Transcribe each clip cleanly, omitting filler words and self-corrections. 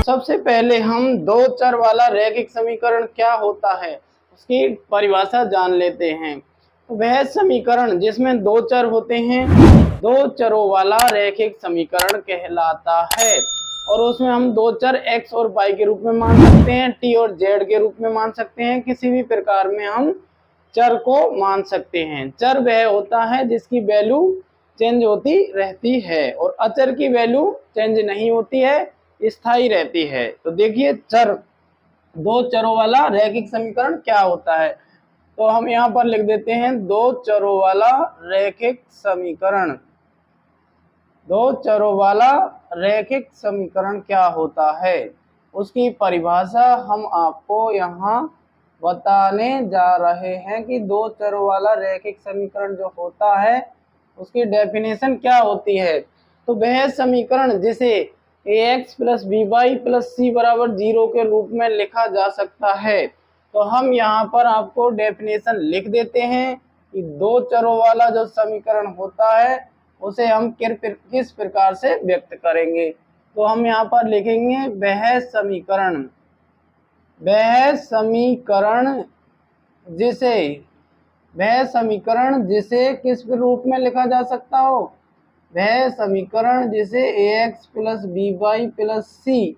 सबसे पहले हम दो चर वाला रैखिक समीकरण क्या होता है उसकी परिभाषा जान लेते हैं। तो वह समीकरण जिसमें दो चर होते हैं, दो चरों वाला रैखिक समीकरण कहलाता है। और उसमें हम दो चर x और y के रूप में मान सकते हैं, t और z के रूप में मान सकते हैं, किसी भी प्रकार में हम चर को मान सकते हैं। चर वह होता है जिसकी वैल्यू चेंज होती रहती है और अचर की वैल्यू चेंज नहीं होती है, स्थायी रहती है। तो देखिए चर, दो चरों वाला रैखिक समीकरण क्या होता है। तो हम यहाँ पर लिख देते हैं दो चरों वाला रैखिक समीकरण। दो चरों वाला रैखिक समीकरण क्या होता है उसकी परिभाषा हम आपको यहाँ बताने जा रहे हैं कि दो चरों वाला रैखिक समीकरण जो होता है उसकी डेफिनेशन क्या होती है। तो वह समीकरण जिसे ax plus by plus c बराबर 0 के रूप में लिखा जा सकता है। तो हम यहाँ पर आपको डेफिनेशन लिख देते हैं कि दो चरों वाला जो समीकरण होता है उसे हम किस प्रकार से व्यक्त करेंगे। तो हम यहाँ पर लिखेंगे वह समीकरण जिसे किस रूप में लिखा जा सकता हो, वह समीकरण जिसे ax plus by plus c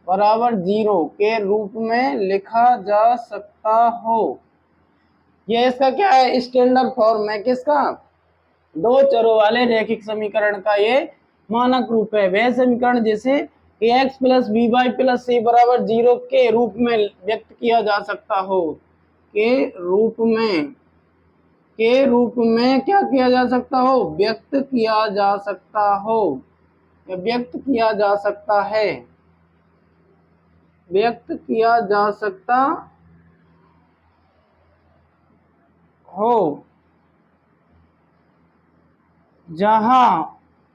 बराबर 0 के रूप में लिखा जा सकता हो। यह इसका क्या है, स्टैंडर्ड फॉर्म है किसका, दो चरों वाले रैखिक समीकरण का ये मानक रूप है। वह समीकरण जिसे ax plus by plus c बराबर 0 के रूप में व्यक्त किया जा सकता हो, के रूप में क्या किया जा सकता हो, व्यक्त किया जा सकता हो, व्यक्त किया जा सकता है, व्यक्त किया जा सकता हो।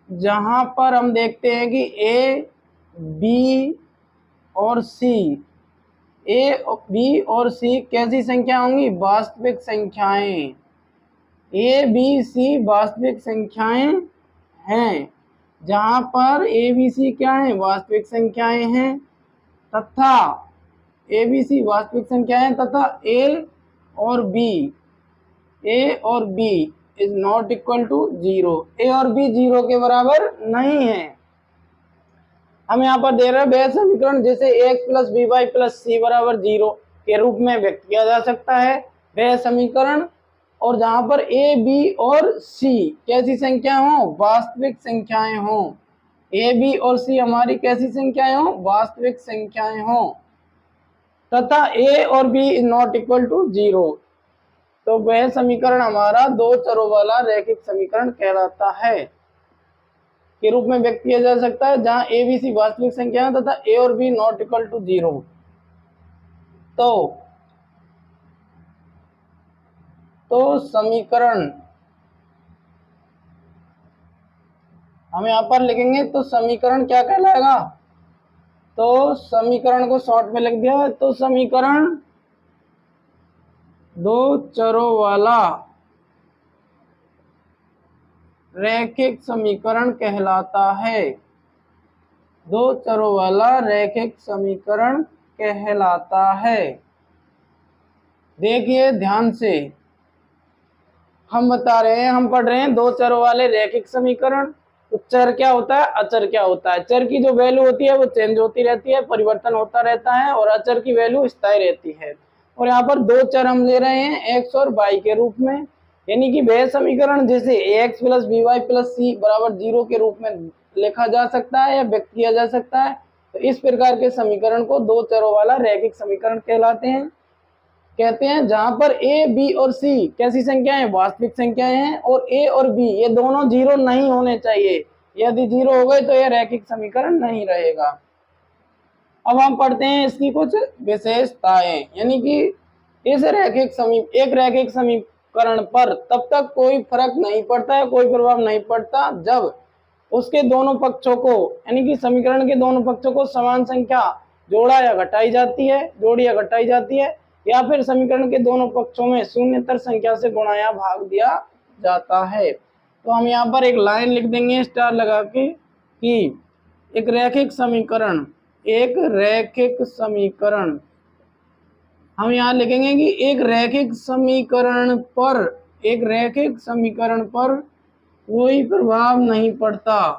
जहां पर हम देखते हैं कि a, b और c, a, b और c कैसी संख्या होंगी, वास्तविक संख्याएं। a, b, c वास्तविक संख्याएं हैं। जहां पर a, b, c क्या है, वास्तविक संख्याएं हैं तथा a, b, c वास्तविक संख्याएं तथा a और b is not equal to 0। a और b 0 के बराबर नहीं है। हम यहाँ पर दे रहे हैं वह समीकरण जिसे ax plus by plus c बराबर 0 के रूप में व्यक्त किया जा सकता है, वह समीकरण। और जहां पर a, b और c कैसी संख्या हो, वास्तविक संख्याएं हो। a, b और c हमारी कैसी संख्याएं हो, वास्तविक संख्याएं हो तथा a और b is not equal to 0। तो वह समीकरण हमारा दो चरों वाला रैखिक समीकरण कहलाता है, के रूप में व्यक्त किया जा सकता है जहां a, b, c वास्तविक संख्या है तथा a और b नॉट इक्वल टू 0। तो समीकरण हम यहाँ पर लिखेंगे तो समीकरण क्या कहलाएगा, तो समीकरण को शॉर्ट में लिख दिया। तो समीकरण दो चरों वाला रैखिक समीकरण कहलाता है, दो चरों वाला रैखिक समीकरण कहलाता है। देखिए ध्यान से, हम बता रहे हैं, हम पढ़ रहे हैं दो चरों वाले रैखिक समीकरण। तो चर क्या होता है, अचर क्या होता है। चर की जो वैल्यू होती है वो चेंज होती रहती है, परिवर्तन होता रहता है, और अचर की वैल्यू स्थायी रहती है। और यहाँ पर दो चर हम ले रहे हैं x और y के रूप में, यानी कि वह समीकरण जिसे ax plus by plus c बराबर 0 के रूप में लिखा जा सकता है या व्यक्त किया जा सकता है। तो इस प्रकार के समीकरण को दो चरों वाला रैखिक समीकरण कहते हैं जहां पर a, b और c कैसी संख्याएं, वास्तविक संख्याएं हैं, और a और b ये दोनों 0 नहीं होने चाहिए। यदि 0 हो गए तो यह रैखिक समीकरण नहीं रहेगा। अब हम पढ़ते हैं इसकी कुछ विशेषताएं, यानी कि एक रैखिक समीकरण पर तब तक कोई फर्क नहीं पड़ता है, कोई प्रभाव नहीं पड़ता जब उसके दोनों पक्षों को, यानी कि समीकरण के दोनों पक्षों को समान संख्या जोड़ी या घटाई जाती है, या फिर समीकरण के दोनों पक्षों में शून्यतर संख्या से गुणा या भाग दिया जाता है। तो हम यहाँ पर एक लाइन लिख देंगे स्टार लगा के कि एक रैखिक समीकरण एक रैखिक समीकरण, हम यहाँ लिखेंगे कि एक रैखिक समीकरण पर, एक रैखिक समीकरण पर कोई प्रभाव नहीं पड़ता,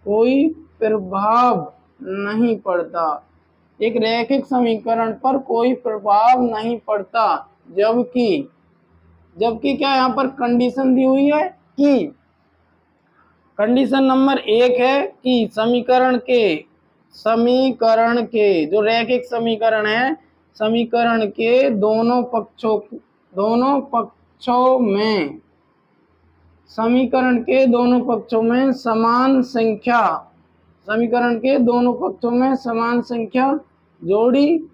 कोई प्रभाव नहीं पड़ता, एक रैखिक समीकरण पर कोई प्रभाव नहीं पड़ता। जबकि जबकि क्या यहाँ पर कंडीशन दी हुई है कि कंडीशन नंबर 1 है कि समीकरण के जो रैखिक समीकरण है, समीकरण के दोनों पक्षों में, समीकरण के दोनों पक्षों में समान संख्या, समीकरण के दोनों पक्षों में समान संख्या जोड़ी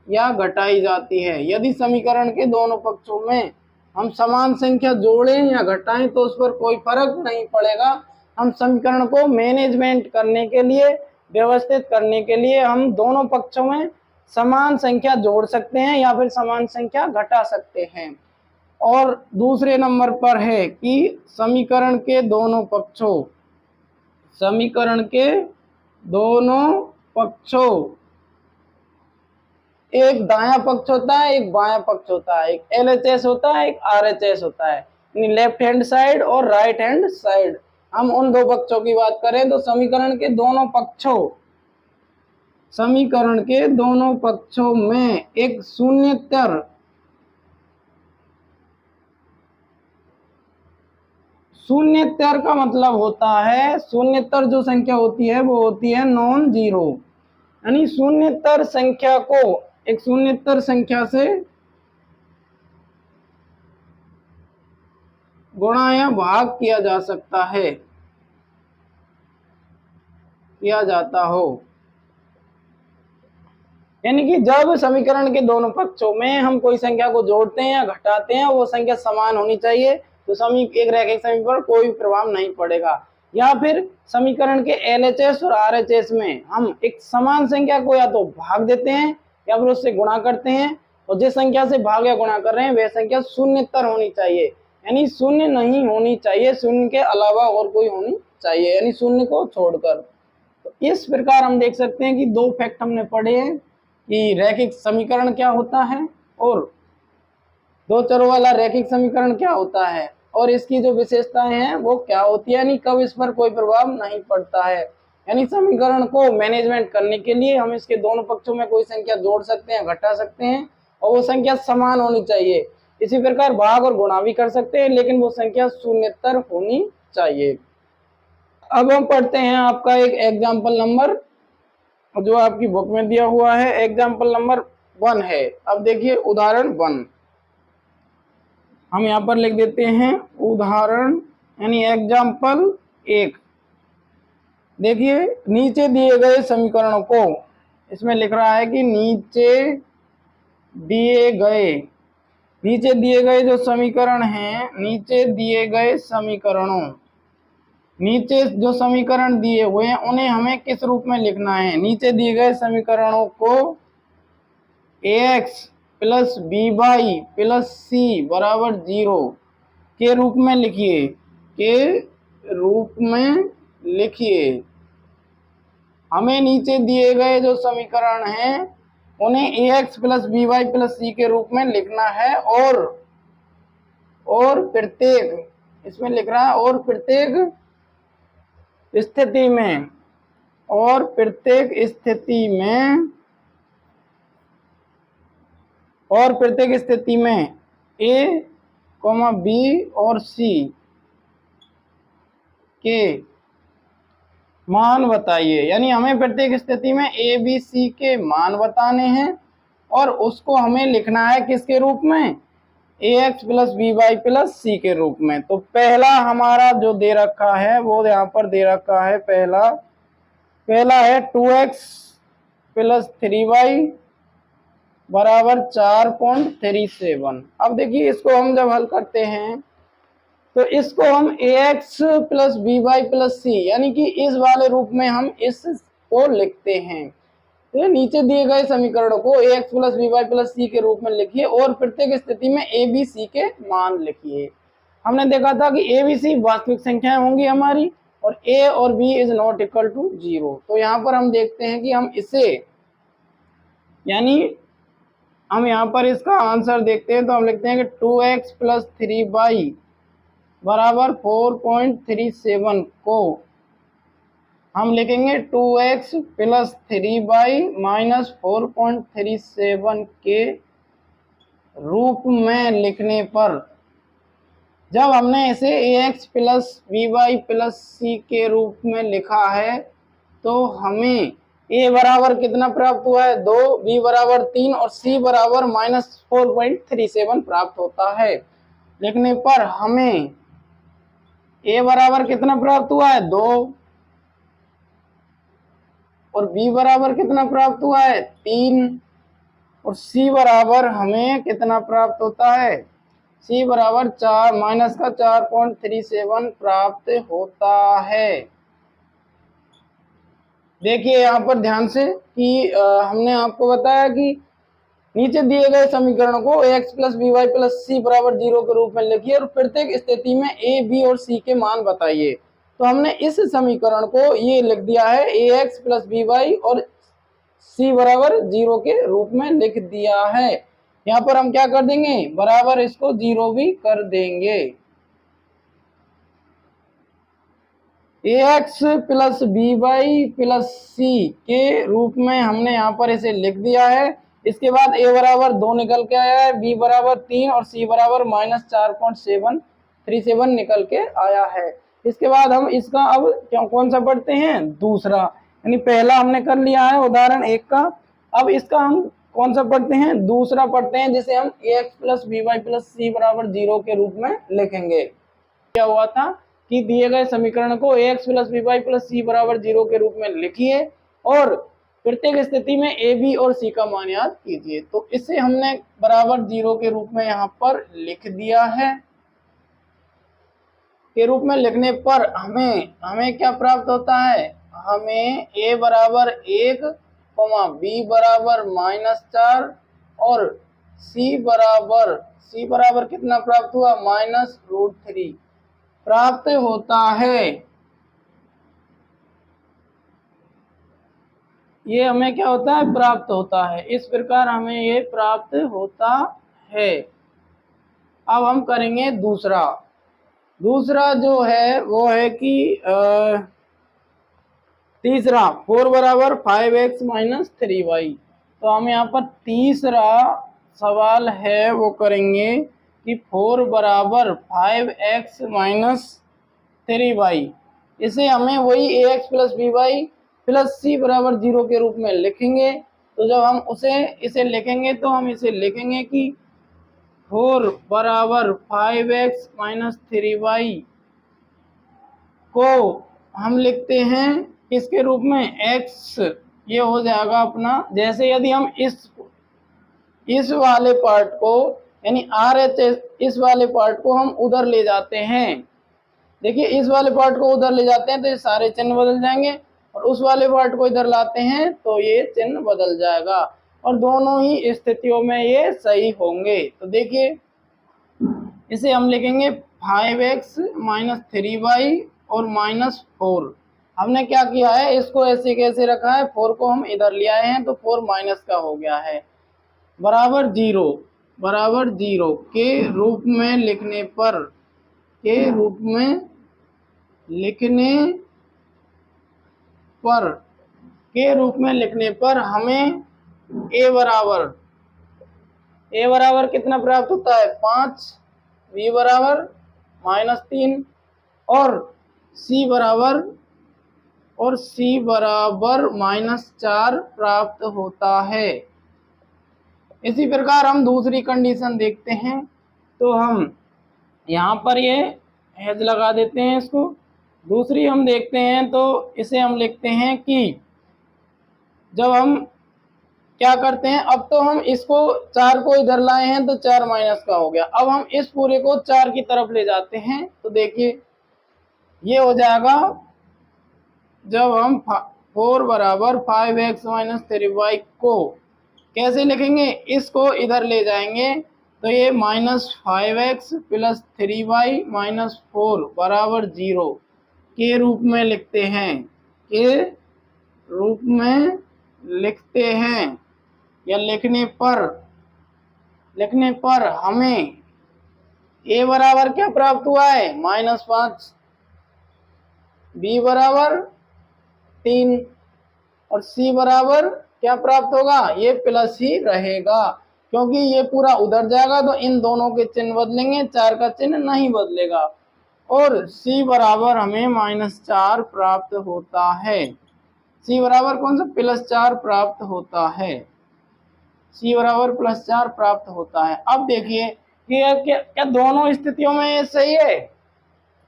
या घटाई जाती है। यदि समीकरण के दोनों पक्षों में हम समान संख्या जोड़ें या घटाएं तो उस पर कोई फर्क नहीं पड़ेगा। हम समीकरण को मैनेजमेंट करने के लिए, व्यवस्थित करने के लिए हम दोनों पक्षों में समान संख्या जोड़ सकते हैं या फिर समान संख्या घटा सकते हैं। और दूसरे नंबर पर है कि समीकरण के दोनों पक्षों, समीकरण के दोनों पक्षों, एक दायां पक्ष होता है, एक बायां पक्ष होता है, एक LHS होता है, एक RHS होता है, यानी लेफ्ट हैंड साइड और राइट हैंड साइड। हम उन दो पक्षों की बात करें तो समीकरण के दोनों पक्षों, समीकरण के दोनों पक्षों में एक शून्येतर, शून्येतर का मतलब होता है, शून्येतर जो संख्या होती है वो होती है नॉन जीरो, यानी शून्येतर संख्या को एक शून्येतर संख्या से गुणा या भाग किया जा सकता है, किया जाता हो। यानी कि जब समीकरण के दोनों पक्षों में हम कोई संख्या को जोड़ते हैं या घटाते हैं, वो संख्या समान होनी चाहिए, तो एक रैखिक समीकरण पर कोई प्रभाव नहीं पड़ेगा। या फिर समीकरण के LHS और RHS में हम एक समान संख्या को या तो भाग देते हैं या फिर उससे गुणा करते हैं, और जिस संख्या से भाग या गुणा कर रहे हैं वह संख्या शून्येतर होनी चाहिए, यानी शून्य नहीं होनी चाहिए, शून्य के अलावा और कोई होनी चाहिए, यानी शून्य को छोड़कर। तो इस प्रकार हम देख सकते हैं कि दो फैक्ट हमने पढ़े हैं कि रैखिक समीकरण क्या होता है और दो चरों वाला रैखिक समीकरण क्या होता है, और इसकी जो विशेषताएं हैं वो क्या होती है, यानी कब इस पर कोई प्रभाव नहीं पड़ता है। यानी समीकरण को मैनेजमेंट करने के लिए हम इसके दोनों पक्षों में कोई संख्या जोड़ सकते हैं, घटा सकते हैं, और वो संख्या समान होनी चाहिए। इसी प्रकार भाग और गुणा भी कर सकते हैं, लेकिन वो संख्या शून्येतर होनी चाहिए। अब हम पढ़ते हैं आपका एक एग्जाम्पल नंबर जो आपकी बुक में दिया हुआ है, एग्जाम्पल नंबर 1 है। अब देखिए उदाहरण 1, हम यहाँ पर लिख देते हैं उदाहरण यानी एग्जाम्पल 1। देखिए नीचे दिए गए समीकरणों को, इसमें लिख रहा है कि नीचे दिए गए जो समीकरण हैं, नीचे दिए गए समीकरणों, नीचे जो समीकरण दिए हुए हैं उन्हें हमें किस रूप में लिखना है। नीचे दिए गए समीकरणों को ax plus by plus c बराबर 0 के रूप में लिखिए, के रूप में लिखिए। हमें नीचे दिए गए जो समीकरण हैं उन्हें ax plus by plus c के रूप में लिखना है, और प्रत्येक, इसमें लिख रहा है और प्रत्येक स्थिति में, और प्रत्येक स्थिति में, और प्रत्येक स्थिति में a, b और c के मान बताइए। यानी हमें प्रत्येक स्थिति में a, b, c के मान बताने हैं और उसको हमें लिखना है किसके रूप में, ax plus by plus c के रूप में। तो पहला हमारा जो दे रखा है वो यहाँ पर दे रखा है, पहला है 2x प्लस 3y बराबर 4.37। अब देखिए इसको हम जब हल करते हैं तो इसको हम ax plus by plus c यानी कि इस वाले रूप में हम इसको लिखते हैं। तो नीचे दिए गए समीकरणों को ax plus by plus c के रूप में लिखिए और प्रत्येक स्थिति में a, b, c के मान लिखिए। हमने देखा था कि a, b, c वास्तविक संख्याएं होंगी हमारी, और a और b is not equal to 0। तो यहाँ पर हम देखते हैं कि हम इसे यानी हम यहाँ पर इसका आंसर देखते हैं तो हम लिखते हैं कि 2x प्लस 3y बराबर 4.37 को हम लिखेंगे 2x प्लस 3y माइनस 4.37 के रूप में लिखने पर, जब हमने इसे ax plus by plus c के रूप में लिखा है तो हमें a बराबर कितना प्राप्त हुआ है 2, b बराबर 3 और c बराबर माइनस 4.37 प्राप्त होता है। लिखने पर हमें a बराबर कितना प्राप्त हुआ है 2 और b बराबर कितना प्राप्त हुआ है 3 और c बराबर हमें कितना प्राप्त होता है, c बराबर 4 माइनस का 4.37 प्राप्त होता है। देखिए यहाँ पर ध्यान से कि हमने आपको बताया कि नीचे दिए गए समीकरण को ax plus b y plus c बराबर 0 के रूप में लिखिए और प्रत्येक स्थिति में a, b और c के मान बताइए। तो हमने इस समीकरण को ये लिख दिया है ax प्लस बी वाई और c बराबर 0 के रूप में लिख दिया है। यहाँ पर हम क्या कर देंगे बराबर इसको 0 भी कर देंगे। ax plus b y plus c के रूप में हमने यहाँ पर इसे लिख दिया है। इसके बाद a बराबर 2 निकल के आया है, b बराबर 3 और c बराबर माइनस 4.737 निकल के आया है। इसके बाद हम इसका अब कौन सा पढ़ते हैं दूसरा, यानी पहला हमने कर लिया है उदाहरण 1 का, अब इसका हम कौन सा पढ़ते हैं दूसरा पढ़ते हैं जिसे हम ax plus b y plus c बराबर 0 के रूप में लिखेंगे। क्या हुआ था कि दिए गए समीकरण को ax plus b y plus c बराबर 0 के रूप में लिखिए और प्रत्येक स्थिति में a, b और c का मान याद कीजिए। तो इसे हमने बराबर 0 के रूप में यहाँ पर लिख दिया है। के रूप में लिखने पर हमें क्या प्राप्त होता है, हमें a बराबर 1, b बराबर -4 और c बराबर कितना प्राप्त हुआ -√3 प्राप्त होता है। ये हमें क्या होता है प्राप्त होता है। इस प्रकार हमें ये प्राप्त होता है। अब हम करेंगे दूसरा जो है वो है कि तीसरा 4 बराबर 5x माइनस 3y। तो हम यहाँ पर तीसरा सवाल है वो करेंगे कि 4 बराबर 5x माइनस 3y, इसे हमें वही ax plus b y plus c बराबर 0 के रूप में लिखेंगे। तो जब हम इसे लिखेंगे तो हम इसे लिखेंगे कि 4 बराबर 5x माइनस 3y को हम लिखते हैं किसके रूप में x, ये हो जाएगा अपना, जैसे यदि हम इस वाले पार्ट को यानी RHS इस वाले पार्ट को हम उधर ले जाते हैं, देखिए इस वाले पार्ट को उधर ले जाते हैं तो ये सारे चिन्ह बदल जाएंगे और उस वाले पार्ट को इधर लाते हैं तो ये चिन्ह बदल जाएगा और दोनों ही स्थितियों में ये सही होंगे। तो देखिए इसे हम लिखेंगे 5x माइनस 3y और -4। हमने क्या किया है इसको ऐसे कैसे रखा है, 4 को हम इधर ले आए हैं तो 4 माइनस का हो गया है बराबर 0 के रूप में लिखने पर हमें a बराबर कितना प्राप्त होता है 5, b बराबर -3 और c बराबर -4 प्राप्त होता है। इसी प्रकार हम दूसरी कंडीशन देखते हैं तो हम यहाँ पर ये हेज लगा देते हैं इसको। दूसरी हम देखते हैं तो इसे हम लिखते हैं कि जब हम क्या करते हैं, अब तो हम इसको 4 को इधर लाए हैं तो 4 माइनस का हो गया, अब हम इस पूरे को 4 की तरफ ले जाते हैं तो देखिए ये हो जाएगा, जब हम 4 बराबर 5x माइनस 3y को कैसे लिखेंगे, इसको इधर ले जाएंगे तो ये -5x प्लस 3y माइनस 4 बराबर 0 के रूप में लिखते हैं, के रूप में लिखते हैं, या लिखने पर हमें ए बराबर क्या प्राप्त हुआ है, -5, बी बराबर 3 और सी बराबर क्या प्राप्त होगा, ये प्लस ही रहेगा, क्योंकि ये पूरा उधर जाएगा तो इन दोनों के चिन्ह बदलेंगे, 4 का चिन्ह नहीं बदलेगा। और सी बराबर हमें -4 प्राप्त होता है। सी बराबर कौन सा, +4 प्राप्त होता है। सी बराबर +4 प्राप्त होता है। अब देखिए कि क्या दोनों स्थितियों में ये सही है,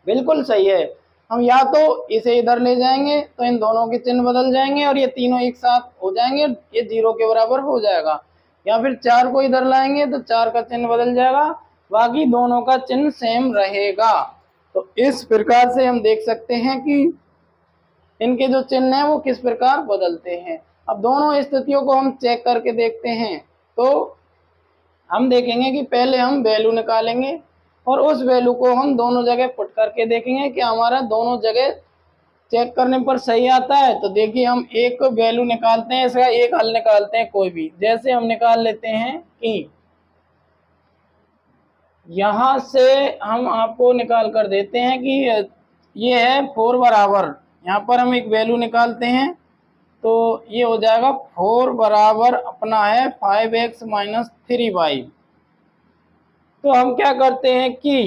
बिल्कुल सही है। हम या तो इसे इधर ले जाएंगे तो इन दोनों के चिन्ह बदल जाएंगे और ये तीनों एक साथ हो जाएंगे, ये 0 के बराबर हो जाएगा, या फिर 4 को इधर लाएंगे तो 4 का चिन्ह बदल जाएगा, बाकी दोनों का चिन्ह सेम रहेगा। तो इस प्रकार से हम देख सकते हैं कि इनके जो चिन्ह हैं वो किस प्रकार बदलते हैं। अब दोनों स्थितियों को हम चेक करके देखते हैं, तो हम देखेंगे कि पहले हम वैल्यू निकालेंगे और उस वैल्यू को हम दोनों जगह पुट करके देखेंगे कि हमारा दोनों जगह चेक करने पर सही आता है। तो देखिए हम एक वैल्यू निकालते हैं, इसका एक हल निकालते हैं कोई भी। जैसे हम निकाल लेते हैं कि यहां से हम आपको निकाल कर देते हैं कि ये है 4 बराबर, यहाँ पर हम एक वैल्यू निकालते हैं तो ये हो जाएगा 4 बराबर अपना है 5x - 3y। तो हम क्या करते हैं कि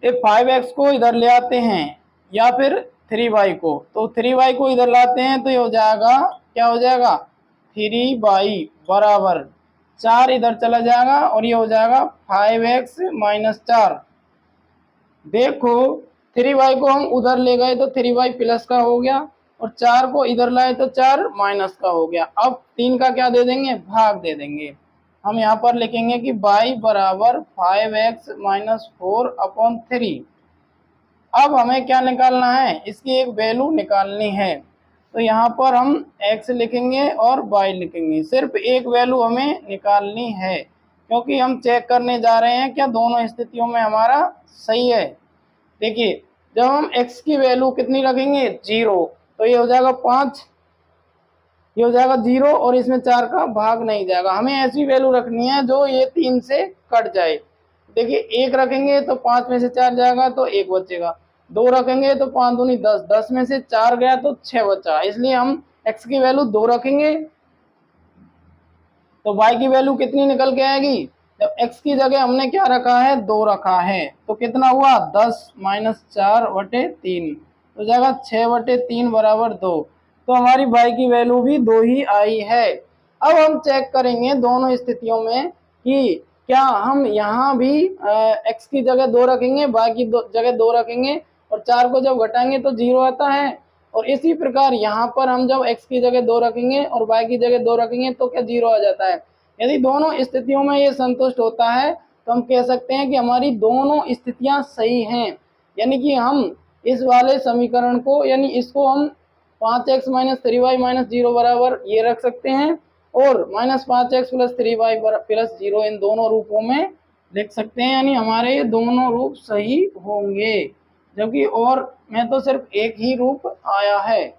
ये 5x को इधर ले आते हैं या फिर 3y को, तो 3y को इधर लाते हैं तो ये हो जाएगा, क्या हो जाएगा, 3y बराबर 4 इधर चला जाएगा और ये हो जाएगा 5x - 4। देखो 3y को हम उधर ले गए तो 3y प्लस का हो गया और 4 को इधर लाए तो 4 माइनस का हो गया। अब 3 का क्या दे देंगे, भाग दे देंगे। हम यहाँ पर लिखेंगे कि y बराबर 5x - 4/3। अब हमें क्या निकालना है, इसकी एक वैल्यू निकालनी है। तो यहाँ पर हम x लिखेंगे और y लिखेंगे, सिर्फ एक वैल्यू हमें निकालनी है, क्योंकि हम चेक करने जा रहे हैं क्या दोनों स्थितियों में हमारा सही है। देखिए जब हम x की वैल्यू कितनी रखेंगे, 0, तो ये हो जाएगा 5, ये हो जाएगा 0 और इसमें 4 का भाग नहीं जाएगा। हमें ऐसी वैल्यू रखनी है जो ये 3 से कट जाए। देखिए 1 रखेंगे तो 5 में से 4 जाएगा तो 1 बचेगा, 2 रखेंगे तो 5 दूनी 10, 10 में से 4 गया तो 6 बचा, इसलिए हम x की वैल्यू 2 रखेंगे। तो y की वैल्यू कितनी निकल के आएगी, जब x की जगह हमने क्या रखा है, 2 रखा है, तो कितना हुआ, 10 - 4/3, तो जाएगा 6/3 बराबर 2। तो हमारी y की वैल्यू भी 2 ही आई है। अब हम चेक करेंगे दोनों स्थितियों में कि क्या हम यहाँ भी x की जगह 2 रखेंगे, y की जगह 2 रखेंगे और 4 को जब घटाएंगे तो 0 आता है, और इसी प्रकार यहाँ पर हम जब x की जगह 2 रखेंगे और y की जगह 2 रखेंगे तो क्या 0 आ जाता है। यदि दोनों स्थितियों में ये संतुष्ट होता है तो हम कह सकते हैं कि हमारी दोनों स्थितियां सही हैं, यानी कि हम इस वाले समीकरण को, यानी इसको हम 5x - 3y - 0 बराबर ये रख सकते हैं और -5x + 3y + 0 इन दोनों रूपों में लिख सकते हैं, यानी हमारे ये दोनों रूप सही होंगे, जबकि और में तो सिर्फ एक ही रूप आया है,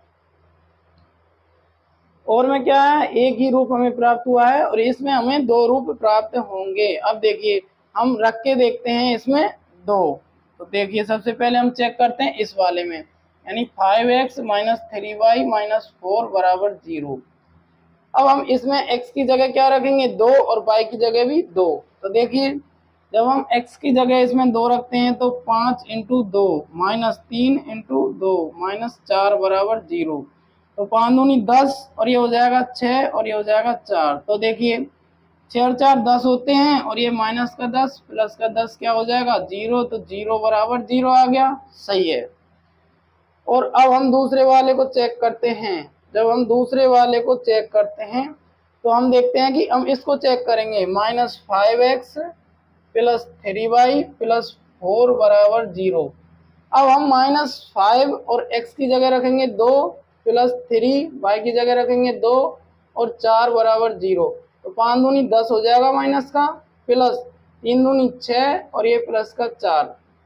और में क्या है, एक ही रूप हमें प्राप्त हुआ है और इसमें हमें 2 रूप प्राप्त होंगे। अब देखिए हम रख के देखते हैं इसमें 2, तो देखिए सबसे पहले हम चेक करते हैं इस वाले में, यानी 5x - 3y - 4 बराबर 0। अब हम इसमें x की जगह क्या रखेंगे, 2 और y की जगह भी 2। तो देखिए जब हम x की जगह इसमें 2 रखते हैं तो 5 × 2 -3 × 2 -4 बराबर 0। तो 5 दूनी 10 और ये हो जाएगा 6 और ये हो जाएगा 4। तो देखिए 6 और 4 10 होते हैं और ये माइनस का 10 प्लस का 10 क्या हो जाएगा, 0। तो 0 बराबर 0 आ गया, सही है। और अब हम दूसरे वाले को चेक करते हैं। जब हम दूसरे वाले को चेक करते हैं तो हम देखते हैं कि हम इसको चेक करेंगे, -5x + 3y + 4 बराबर 0। अब हम -5 और x की जगह रखेंगे 2 + 3 y की जगह रखेंगे 2 और 4 बराबर 0। तो 5 दूनी 10 हो जाएगा माइनस का, प्लस 3 दूनी 6 और ये प्लस का 4।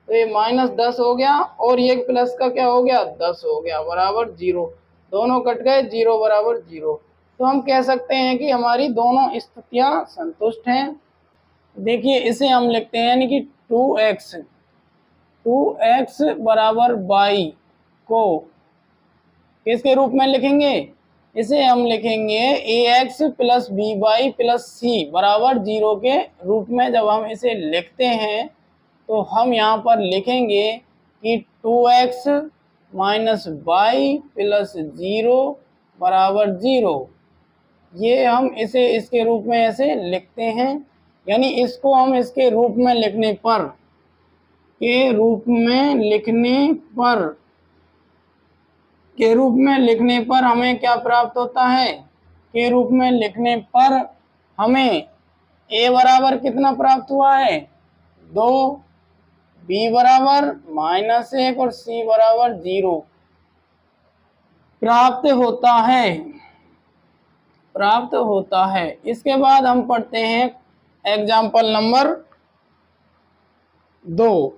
तो ये -10 हो गया और ये प्लस का क्या हो गया 10 हो गया बराबर 0। दोनों कट गए 0 बराबर 0। तो हम कह सकते हैं कि हमारी दोनों स्थितियां संतुष्ट हैं। देखिए इसे हम लिखते हैं यानी कि 2x बराबर 22 को किसके रूप में लिखेंगे? इसे हम लिखेंगे ax plus b y plus c बराबर 0 के रूप में। जब हम इसे लिखते हैं तो हम यहाँ पर लिखेंगे कि 2x माइनस वाई प्लस 0 बराबर 0। ये हम इसे इसके रूप में ऐसे लिखते हैं, यानी इसको हम इसके रूप में लिखने पर के रूप में लिखने पर हमें क्या प्राप्त होता है? के रूप में लिखने पर हमें a बराबर कितना प्राप्त हुआ है 2, b बराबर -1 और c बराबर 0 प्राप्त होता है। इसके बाद हम पढ़ते हैं एग्जाम्पल नंबर 2।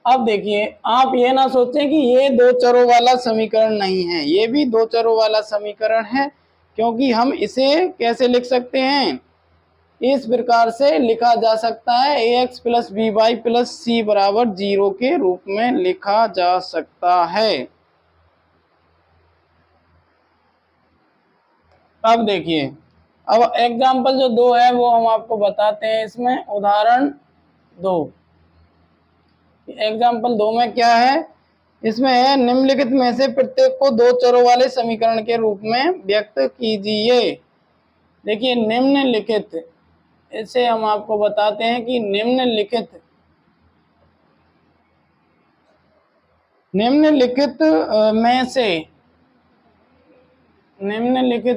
अब देखिए आप ये ना सोचें कि ये दो चरों वाला समीकरण नहीं है, ये भी दो चरों वाला समीकरण है, क्योंकि हम इसे कैसे लिख सकते हैं? इस प्रकार से लिखा जा सकता है ax plus b y plus c बराबर 0 के रूप में लिखा जा सकता है। अब देखिए, अब एग्जाम्पल जो 2 है वो हम आपको बताते हैं। इसमें उदाहरण 2, एग्जाम्पल 2 में क्या है? इसमें है निम्नलिखित में से प्रत्येक को दो चरों वाले समीकरण के रूप में व्यक्त कीजिए। देखिए निम्नलिखित, इसे हम आपको बताते हैं कि निम्नलिखित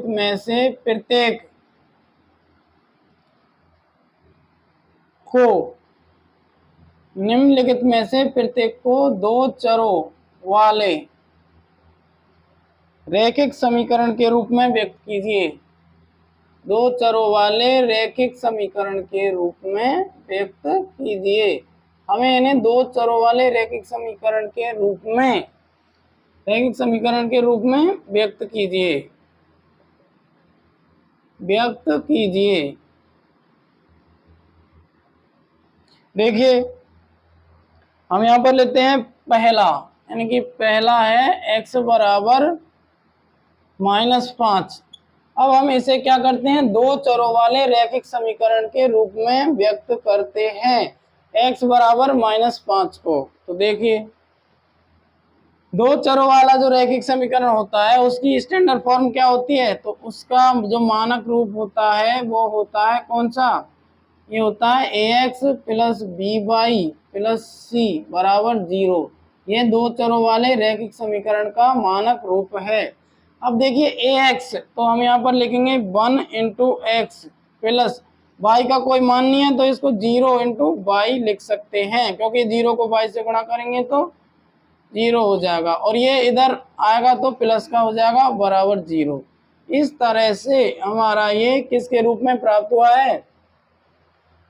में से प्रत्येक को दो चरों वाले रैखिक समीकरण के रूप में व्यक्त कीजिए। दो चरों वाले रैखिक समीकरण के रूप में व्यक्त कीजिए। हमें इन्हें दो चरों वाले रैखिक समीकरण के रूप में व्यक्त कीजिए। देखिए हम यहाँ पर लेते हैं पहला, यानी कि पहला है x बराबर -5। अब हम इसे क्या करते हैं? दो चरों वाले रैखिक समीकरण के रूप में व्यक्त करते हैं x बराबर -5 को। तो देखिए दो चरों वाला जो रैखिक समीकरण होता है उसकी स्टैंडर्ड फॉर्म क्या होती है? तो उसका जो मानक रूप होता है वो होता है कौन सा? ये होता है ax plus b y plus c बराबर 0। ये दो चरों वाले रैखिक समीकरण का मानक रूप है। अब देखिए ax, तो हम यहाँ पर लिखेंगे 1 इंटू एक्स प्लस y का कोई मान नहीं है तो इसको 0 इंटू वाई लिख सकते हैं, क्योंकि 0 को y से गुणा करेंगे तो 0 हो जाएगा और ये इधर आएगा तो प्लस का हो जाएगा बराबर 0। इस तरह से हमारा ये किसके रूप में प्राप्त हुआ है?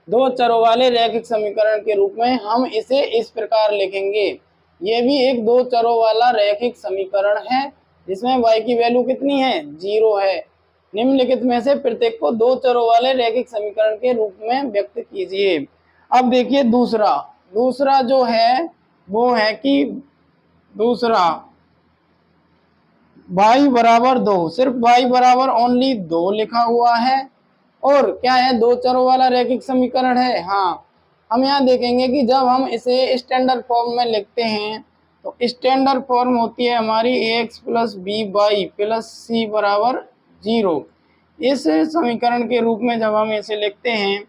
दो चरों वाले रैखिक समीकरण के रूप में। हम इसे इस प्रकार लिखेंगे, ये भी एक दो चरों वाला रैखिक समीकरण है जिसमें y की वैल्यू कितनी है? 0 है। निम्नलिखित में से प्रत्येक को दो चरों वाले रैखिक समीकरण के रूप में व्यक्त कीजिए। अब देखिए दूसरा जो है वो है कि दूसरा y बराबर 2, सिर्फ y बराबर ओनली 2 लिखा हुआ है और क्या है? दो चरों वाला रैखिक समीकरण है। हाँ, हम यहाँ देखेंगे कि जब हम इसे स्टैंडर्ड फॉर्म में लिखते हैं तो स्टैंडर्ड फॉर्म होती है हमारी ax plus b y plus c बराबर 0। इस समीकरण के रूप में जब हम इसे लिखते हैं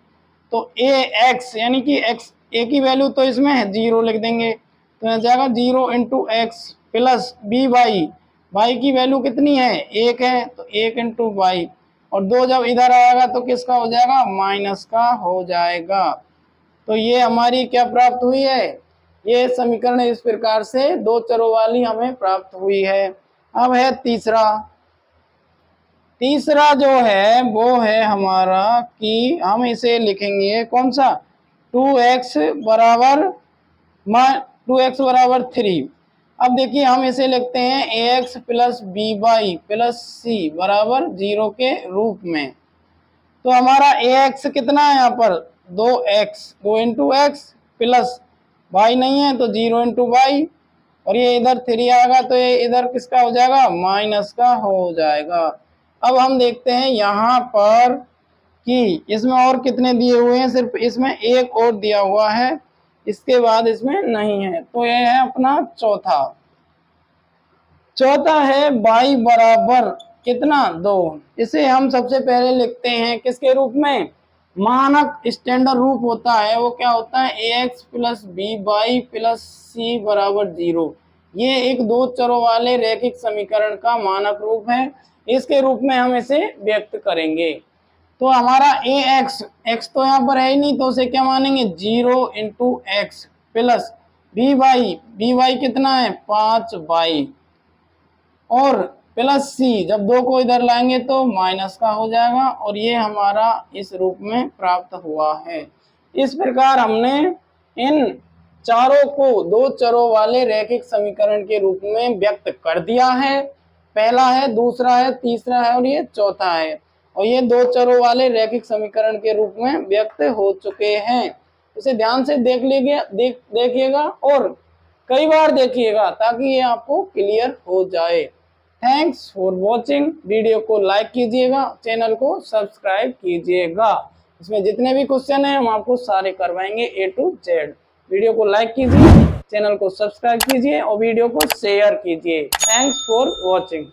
तो ax यानी कि x a की वैल्यू तो इसमें है 0 लिख देंगे, तो यहाँ जाएगा 0 into x plus b y की वैल्यू कितनी है? 1 है तो 1 इंटू वाई, और 2 जब इधर आएगा तो किसका हो जाएगा? माइनस का हो जाएगा। तो ये हमारी क्या प्राप्त हुई है? ये समीकरण इस प्रकार से दो चरों वाली हमें प्राप्त हुई है। अब है तीसरा, तीसरा जो है वो है हमारा कि हम इसे लिखेंगे कौन सा 2x बराबर 3। अब देखिए हम इसे लिखते हैं ax plus b y plus c बराबर 0 के रूप में। तो हमारा ax कितना है यहाँ पर 2x 2 into x plus Y नहीं है तो 0 इंटू वाई, और ये इधर 3 आएगा तो ये इधर किसका हो जाएगा माइनस का हो जाएगा। अब हम देखते हैं यहाँ पर कि इसमें और कितने दिए हुए हैं, सिर्फ इसमें एक और दिया हुआ है, इसके बाद इसमें नहीं है। तो ये है अपना चौथा है y बराबर कितना 2। इसे हम सबसे पहले लिखते हैं किसके रूप में, मानक स्टैंडर्ड रूप होता है वो क्या होता है ax plus b y plus c बराबर 0। ये एक दो चरों वाले रैखिक समीकरण का मानक रूप है, इसके रूप में हम इसे व्यक्त करेंगे। तो हमारा x तो यहाँ पर है ही नहीं तो उसे क्या मानेंगे 0 into x plus b y कितना है 5y और प्लस सी, जब 2 को इधर लाएंगे तो माइनस का हो जाएगा, और ये हमारा इस रूप में प्राप्त हुआ है। इस प्रकार हमने इन चारों को दो चरों वाले रैखिक समीकरण के रूप में व्यक्त कर दिया है। पहला है, दूसरा है, तीसरा है और ये चौथा है, और ये दो चरों वाले रैखिक समीकरण के रूप में व्यक्त हो चुके हैं। इसे ध्यान से देखिएगा और कई बार देखिएगा ताकि ये आपको क्लियर हो जाए। Thanks for watching. वीडियो को लाइक कीजिएगा, चैनल को सब्सक्राइब कीजिएगा। इसमें जितने भी क्वेश्चन हैं हम आपको सारे करवाएंगे A to Z। वीडियो को लाइक कीजिए, चैनल को सब्सक्राइब कीजिए और वीडियो को शेयर कीजिए। Thanks for watching.